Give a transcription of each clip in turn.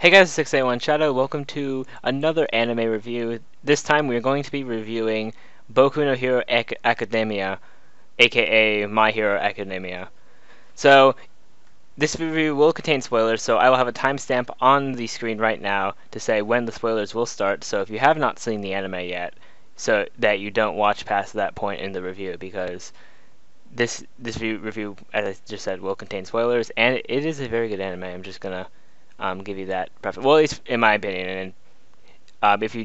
Hey guys, 681 Shadow. Welcome to another anime review. This time we are going to be reviewing Boku no Hero Academia, aka My Hero Academia. So, this review will contain spoilers, so I will have a timestamp on the screen right now to say when the spoilers will start. So if you have not seen the anime yet, so that you don't watch past that point in the review, because this review, as I just said, will contain spoilers, and it is a very good anime. I'm just gonna give you that preference. Well, at least in my opinion, and if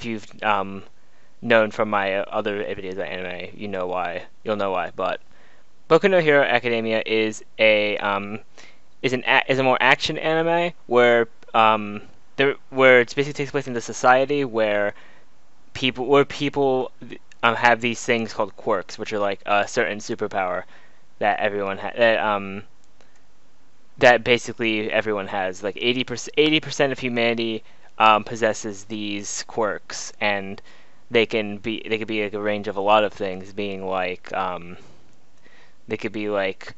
you've known from my other videos about anime, you know why. You'll know why. But Boku no Hero Academia is a more action anime where it basically takes place in the society where people have these things called quirks, which are like a certain superpower that everyone that basically everyone has. Like 80% of humanity possesses these quirks, and they could be like a range of a lot of things, being like they could be like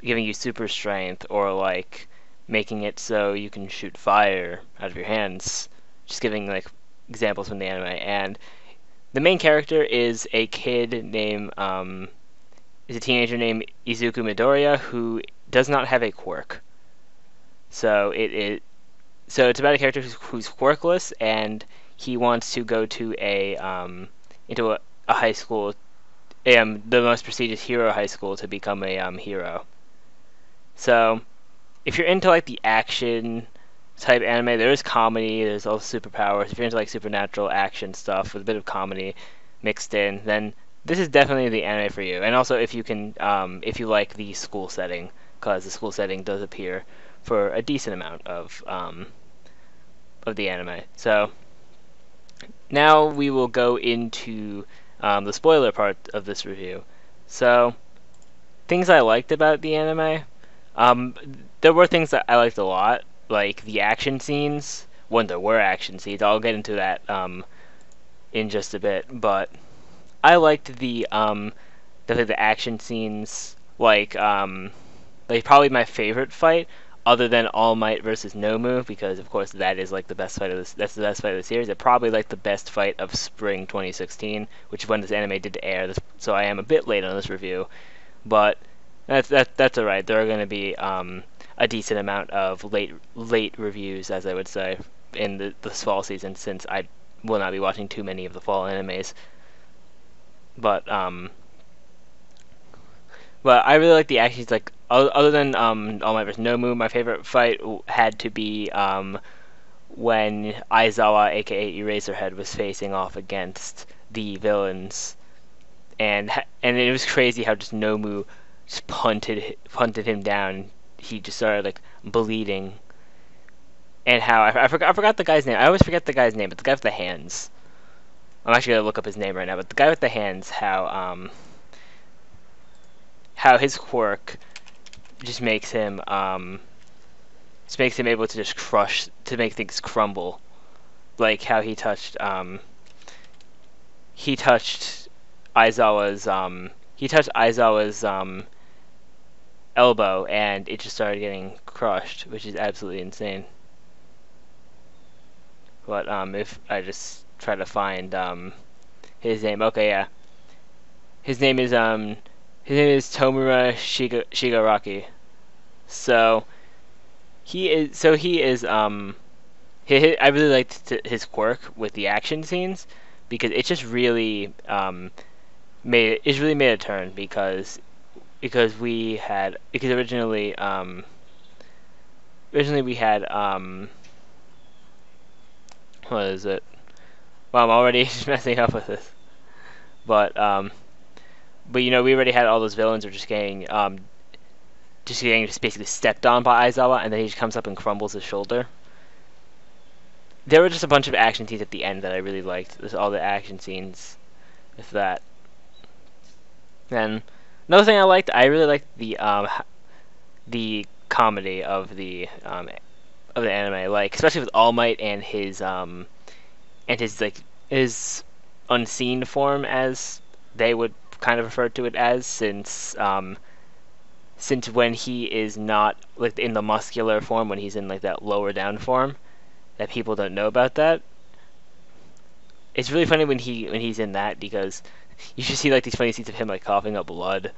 giving you super strength, or like making it so you can shoot fire out of your hands. Just giving like examples from the anime. And the main character is a kid named is a teenager named Izuku Midoriya, who does not have a quirk. So it's about a character who's quirkless, and he wants to go to a high school, the most prestigious hero high school, to become a hero. So if you're into like the action type anime, there is comedy, there's also superpowers. If you're into like supernatural action stuff with a bit of comedy mixed in, then this is definitely the anime for you. And also if you like the school setting, because the school setting does appear for a decent amount of the anime. So now we will go into the spoiler part of this review. So things I liked about the anime. Um, there were things that I liked a lot, like the action scenes. When there were action scenes, I'll get into that in just a bit. But I liked definitely the action scenes. Like probably my favorite fight, other than All Might versus Nomu, because of course that is like the best fight of this. That's the best fight of the series. It probably like the best fight of spring 2016, which is when this anime did air. So I am a bit late on this review, but that's alright. There are going to be a decent amount of late reviews, as I would say, in this fall season, since I will not be watching too many of the fall animes. But but I really like the actions. Like other than All Might vs. Nomu, my favorite fight had to be when Aizawa, aka Eraserhead, was facing off against the villains, and it was crazy how just Nomu just punted him down. He just started like bleeding, and how I forgot the guy's name. I always forget the guy's name, but the guy with the hands. I'm actually gonna look up his name right now. But the guy with the hands, how his quirk just makes him able to just to make things crumble, like how he touched Aizawa's elbow, and it just started getting crushed, which is absolutely insane. But if I just try to find his name, okay, yeah, his name is Tomura Shigaraki. So he is I really liked his quirk with the action scenes, because it just really made a turn, because originally we had what is it? Well, I'm already messing up with this. But we already had all those villains are just getting basically stepped on by Aizawa, and then he just comes up and crumbles his shoulder. There were just a bunch of action scenes at the end that I really liked. There's all the action scenes with that. And another thing I really liked the comedy of the anime, like especially with All Might and his like his unseen form, as they would kind of refer to it as, since when he is not like in the muscular form, when he's in like that lower down form, that people don't know about that. It's really funny when he's in that, because you should see like these funny scenes of him like coughing up blood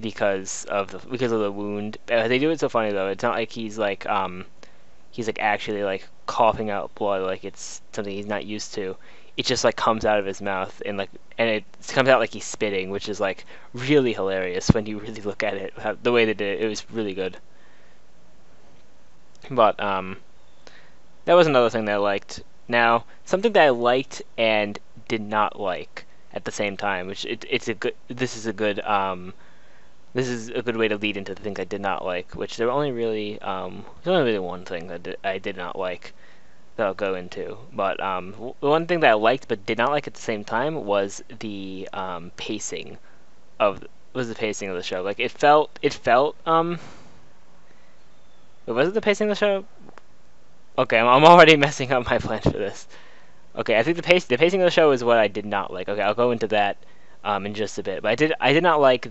because of the wound. They do it so funny though. It's not like he's like actually like coughing out blood like it's something he's not used to. It just like comes out of his mouth, and it comes out like he's spitting, which is like really hilarious when you really look at it. The way they did it, it was really good. But that was another thing that I liked. Now, something that I liked and did not like at the same time, which it's a good. This is a good way to lead into the things I did not like, which there were only really there's only really one thing that I did not like that I'll go into. But the one thing that I liked but did not like at the same time was the pacing of the show. Like was it the pacing of the show? Okay, I'm already messing up my plans for this. Okay, I think the pacing of the show is what I did not like. Okay, I'll go into that in just a bit. But I did not like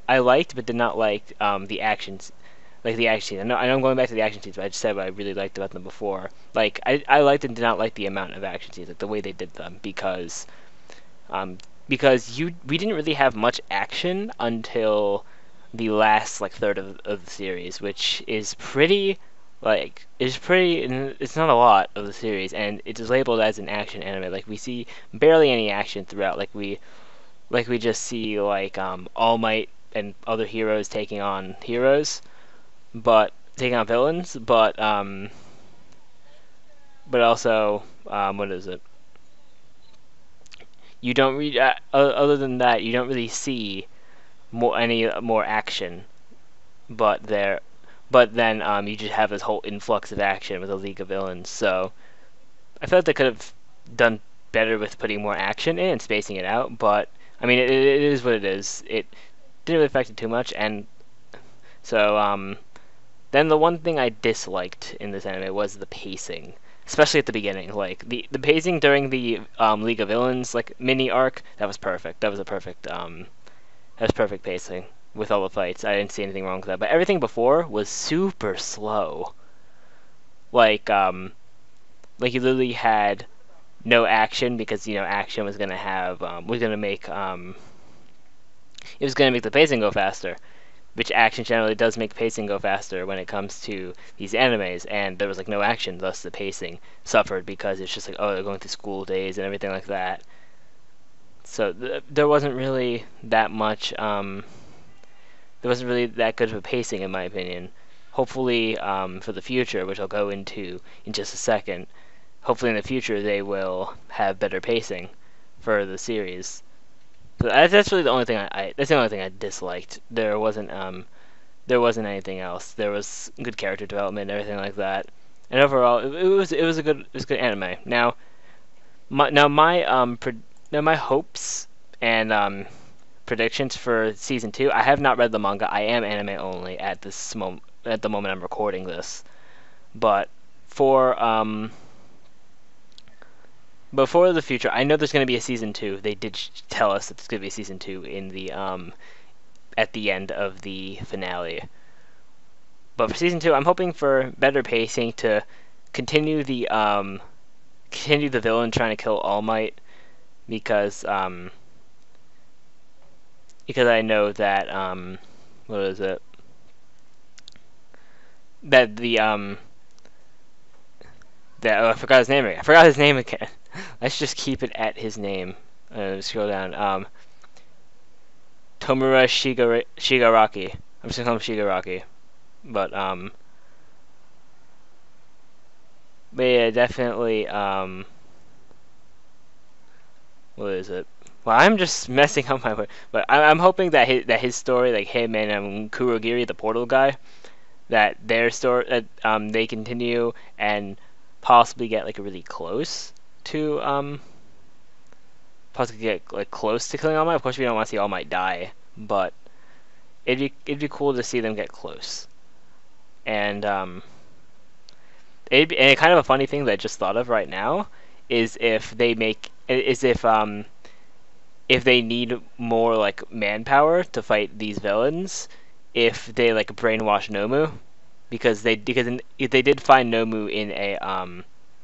I liked but did not like the actions, like the action scenes. I know I'm going back to the action scenes, but I just said what I really liked about them before. Like I liked and did not like the amount of action scenes, like the way they did them, because we didn't really have much action until the last like third of the series, which is pretty it's not a lot of the series, and it is labeled as an action anime. Like we see barely any action throughout. Like we just see like All Might and other heroes taking on villains, but also what is it? You don't read other than that, you don't really see any more action. But then you just have this whole influx of action with a League of Villains. So I felt they could have done better with putting more action in and spacing it out. But I mean, it is what it is. It didn't really affect it too much, and so then the one thing I disliked in this anime was the pacing, especially at the beginning. Like the pacing during the League of Villains like mini arc, that was perfect. That was perfect pacing with all the fights. I didn't see anything wrong with that. But everything before was super slow. Like you literally had no action because action was gonna have was gonna make it was gonna make the pacing go faster, which action generally does make pacing go faster when it comes to these animes, and there was like no action, thus the pacing suffered because it's just like, oh, they're going through school days and everything like that. So there wasn't really that much there wasn't really that good of a pacing in my opinion. Hopefully for the future, which I'll go into in just a second, hopefully in the future they will have better pacing for the series. So that's really the only thing that's the only thing I disliked. There wasn't anything else. There was good character development and everything like that. And overall, it was a good anime. My hopes and predictions for season 2. I have not read the manga. I am anime only at the moment I'm recording this. But for the future, I know there's going to be a season 2. They did tell us that there's going to be a season 2 in the at the end of the finale. But for season 2, I'm hoping for better pacing to continue the villain trying to kill All Might, because I know that what is it? That I forgot his name again. I forgot his name again. Let's just keep it at his name. Scroll down. Tomura Shigaraki. I'm just gonna call him Shigaraki. But yeah, definitely what is it? Well, I'm just messing up my word. But I'm hoping that his story, like him and Kurogiri, the portal guy, that their story that they continue and possibly get like really close to close to killing All Might. Of course, we don't want to see All Might die, but it'd be cool to see them get close. And and kind of a funny thing that I just thought of right now is if they if they need more like manpower to fight these villains, if they like brainwash Nomu, because they did find Nomu in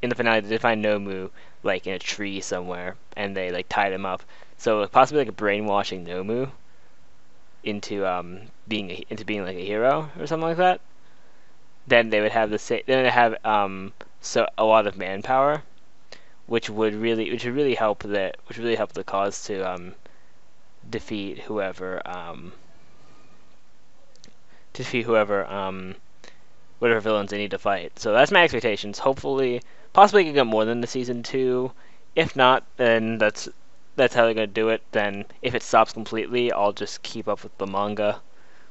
the finale. They did find Nomu like in a tree somewhere, and they like tied him up. So possibly like brainwashing Nomu into being like a hero or something like that. Then they would have then they have so a lot of manpower, which would really help the cause to defeat whoever whatever villains they need to fight. So that's my expectations. Hopefully, possibly can get more than the season 2. If not, then that's how they're gonna do it. Then if it stops completely, I'll just keep up with the manga,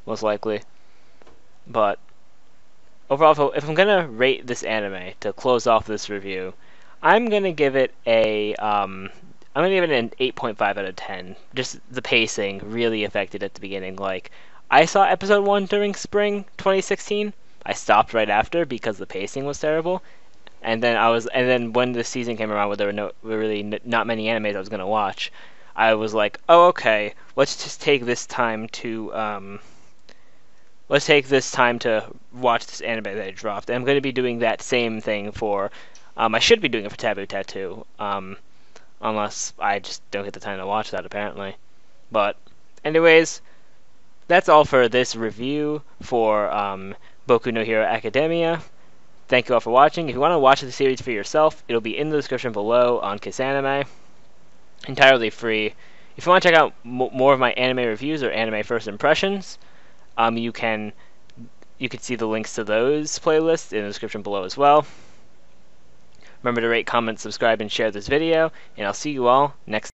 most likely. But overall, if I'm gonna rate this anime to close off this review, I'm gonna give it an 8.5 out of 10. Just the pacing really affected at the beginning. Like, I saw episode 1 during spring 2016. I stopped right after because the pacing was terrible. And then when the season came around, where there were really not many animes I was gonna watch, I was like, oh, okay, let's just take this time to watch this anime that I dropped. And I'm going to be doing that same thing for, I should be doing it for Taboo Tattoo, unless I just don't get the time to watch that, apparently. But, anyways, that's all for this review for Boku no Hero Academia. Thank you all for watching. If you want to watch the series for yourself, it'll be in the description below on Kiss Anime. Entirely free. If you want to check out more of my anime reviews or anime first impressions, you can see the links to those playlists in the description below as well. Remember to rate, comment, subscribe, and share this video, and I'll see you all next time.